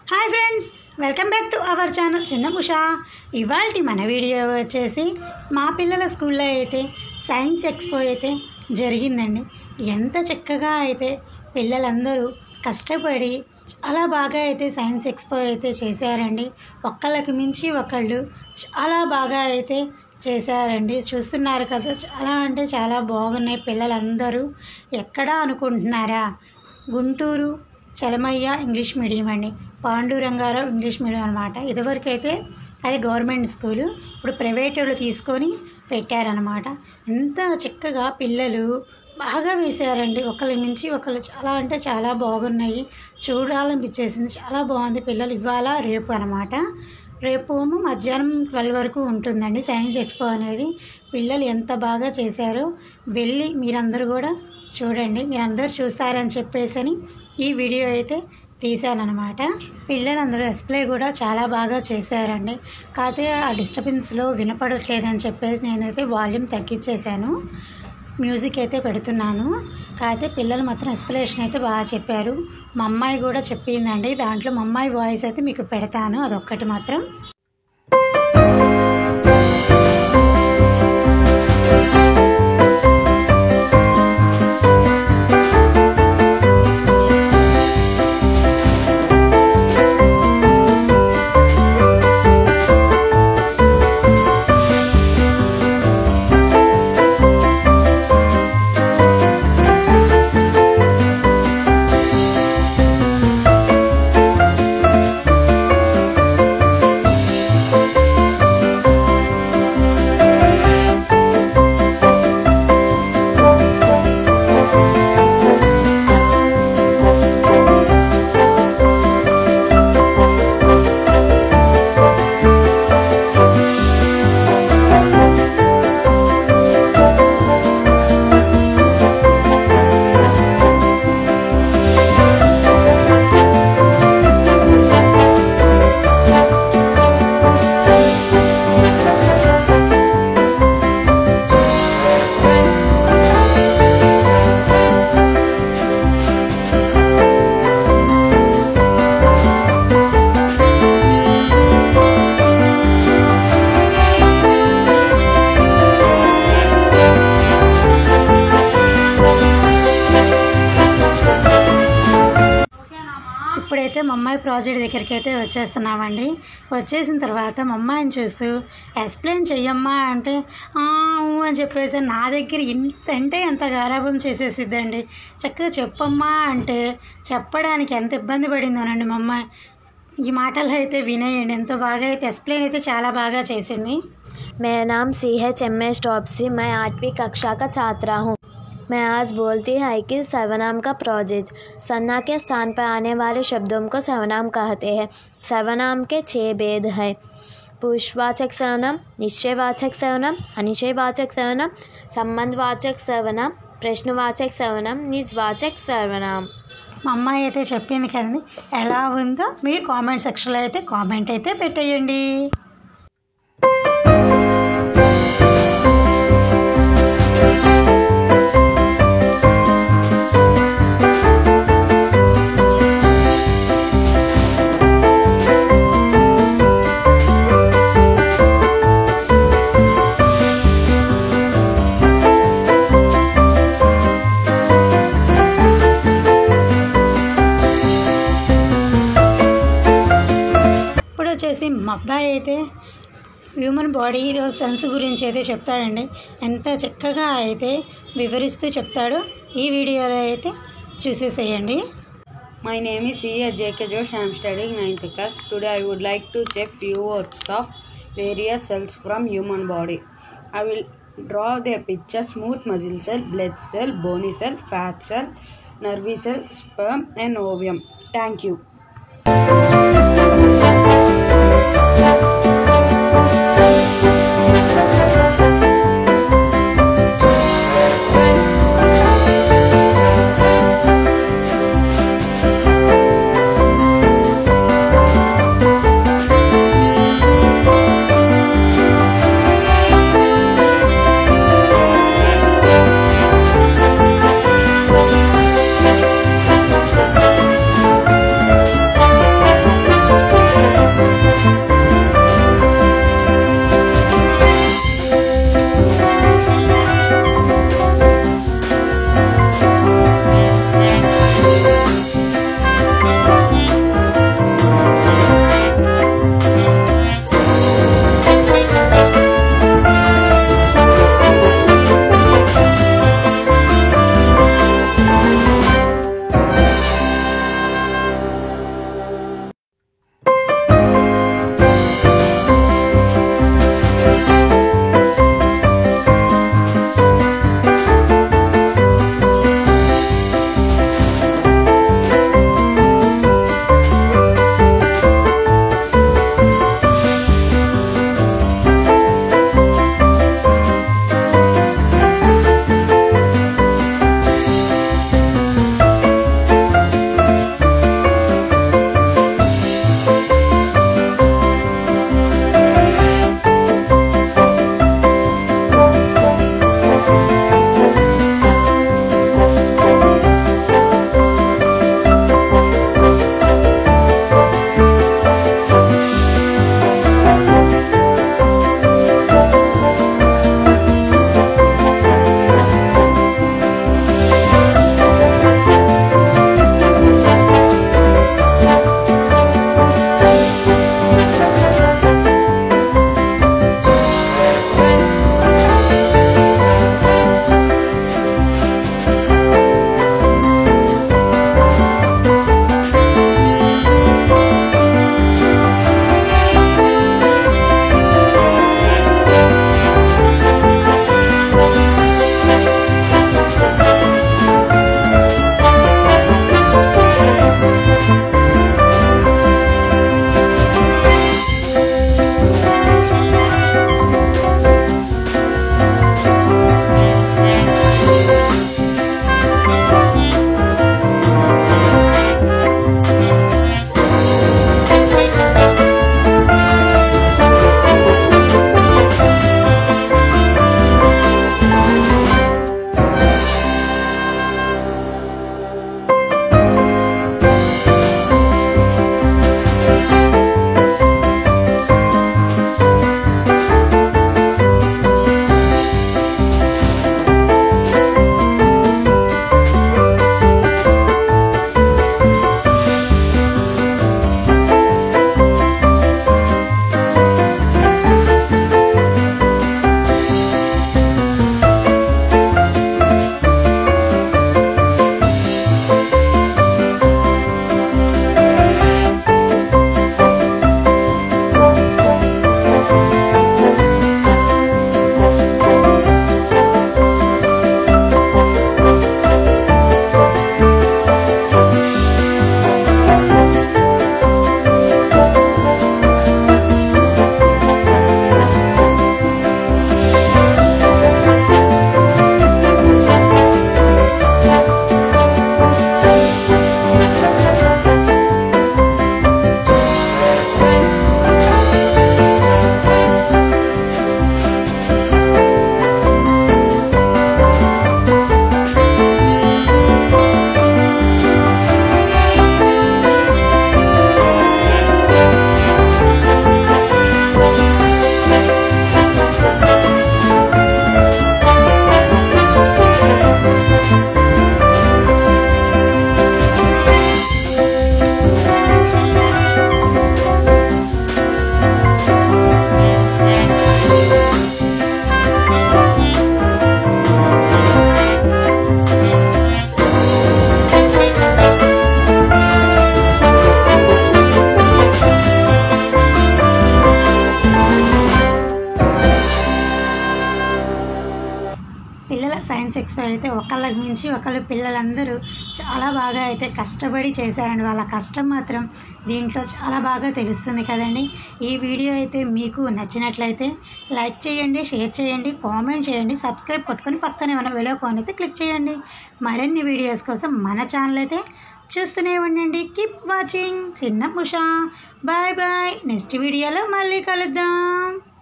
Hi friends, welcome back to our channel చిన్న ఉషా. ఇవాల్టి మన వీడియో వచ్చేసి మా పిల్లల స్కూల్లో అయితే సైన్స్ ఎక్స్పో అయితే జరిగిందండి. ఎంత చక్కగా అయితే పిల్లలందరూ కష్టపడి చాలా బాగా అయితే సైన్స్ ఎక్స్పో అయితే చేశారండి. ఒకళ్ళకి మించి ఒకళ్ళు చాలా బాగా అయితే చేశారండి. చూస్తున్నారు కదా, చాలా అంటే చాలా బాగున్నాయి. పిల్లలందరూ ఎక్కడ అనుకుంటున్నారా, గుంటూరు చలమయ్య ఇంగ్లీష్ మీడియం అండి, పాండురంగారావు ఇంగ్లీష్ మీడియం అనమాట. ఇదివరకైతే అది గవర్నమెంట్ స్కూలు, ఇప్పుడు ప్రైవేట్ వాళ్ళు తీసుకొని పెట్టారనమాట. ఎంత చక్కగా పిల్లలు బాగా వేశారండి. ఒకళ్ళ మించి ఒకళ్ళు చాలా అంటే చాలా బాగున్నాయి. చూడాలనిపించేసింది, చాలా బాగుంది. పిల్లలు ఇవాళ రేపు అనమాట. రేపు మధ్యాహ్నం 12 వరకు ఉంటుందండి సైన్స్ ఎక్స్పో అనేది. పిల్లలు ఎంత బాగా చేశారో వెళ్ళి మీరందరూ కూడా చూడండి. మీరందరూ చూస్తారని చెప్పేసి ఈ వీడియో అయితే తీశానమాట. పిల్లలందరూ డిస్ప్లే కూడా చాలా బాగా చేశారండి. కాకపోతే ఆ డిస్టర్బెన్స్లో వినపడట్లేదని చెప్పేసి నేనైతే వాల్యూమ్ తగ్గించేశాను, మ్యూజిక్ అయితే పెడుతున్నాను. కాకపోతే పిల్లలు మాత్రం ఎక్స్ప్లెనేషన్ అయితే బాగా చెప్పారు. మా అమ్మాయి కూడా చెప్పిందండి, దాంట్లో మా అమ్మాయి వాయిస్ అయితే మీకు పెడతాను, అదొక్కటి మాత్రం. ఇప్పుడైతే మా అమ్మాయి ప్రాజెక్ట్ దగ్గరికి అయితే వచ్చేస్తున్నామండి. వచ్చేసిన తర్వాత మా అమ్మాయిని చూస్తూ ఎక్స్ప్లెయిన్ చెయ్యమ్మా అంటే అని చెప్పేసి నా దగ్గర ఎంత అంటే ఎంత గారాబం చేసేసిద్దండి. చక్కగా చెప్పమ్మా అంటే చెప్పడానికి ఎంత ఇబ్బంది పడిందోనండి మా అమ్మాయి. ఈ మాటలు అయితే వినేయండి, ఎంత బాగా అయితే ఎక్స్ప్లెయిన్ అయితే చాలా బాగా చేసింది. मेरा नाम CH टॉपसी, मैं 8वीं कक्षा का छात्रा हूँ. मैं आज बोलती है कि सर्वनाम का प्रोजेक्ट. संज्ञा के स्थान पर आने वाले शब्दों को सर्वनाम कहते हैं. सर्वनाम के 6 भेद हैं: पुरुषवाचक सर्वनाम, निश्चयवाचक सर्वनाम, अनिश्चयवाचक सर्वनाम, संबंधवाचक सर्वनाम, प्रश्नवाचक सर्वनाम, निजवाचक सर्वनाम. మా అమ్మాయి అయితే చెప్పింది కదండి, ఎలా ఉందో మీరు కామెంట్ సెక్షన్లో అయితే కామెంట్ అయితే పెట్టేయండి. వచ్చేసి మా అబ్బాయి అయితే హ్యూమన్ బాడీ సెన్స్ గురించి అయితే చెప్తాడండి. ఎంత చక్కగా అయితే వివరిస్తూ చెప్తాడో ఈ వీడియోలో అయితే చూసేసేయండి. My name is C.J.K. Josh. I am studying 9th class. Today I would like to say few words of various cells from human body. I will draw the picture: smooth muscle cell, blood cell, bony cell, fat cell, nervous cell, sperm and ovum. Thank you. So అయితే ఒకళ్ళకి మించి ఒకళ్ళు పిల్లలందరూ చాలా బాగా అయితే కష్టపడి చేశారండి. వాళ్ళ కష్టం మాత్రం దీంట్లో చాలా బాగా తెలుస్తుంది కదండి. ఈ వీడియో అయితే మీకు నచ్చినట్లయితే లైక్ చేయండి, షేర్ చేయండి, కామెంట్ చేయండి, సబ్స్క్రైబ్ కొట్టుకొని పక్కనే ఉన్న బెల్ ఐకాన్ అయితే క్లిక్ చేయండి. మరిన్ని వీడియోస్ కోసం మన ఛానల్ అయితే చూస్తూనే ఉండండి. కీప్ వాచింగ్ చిన్న ఉషా. Bye bye. నెక్స్ట్ వీడియోలో మళ్ళీ కలుద్దాం.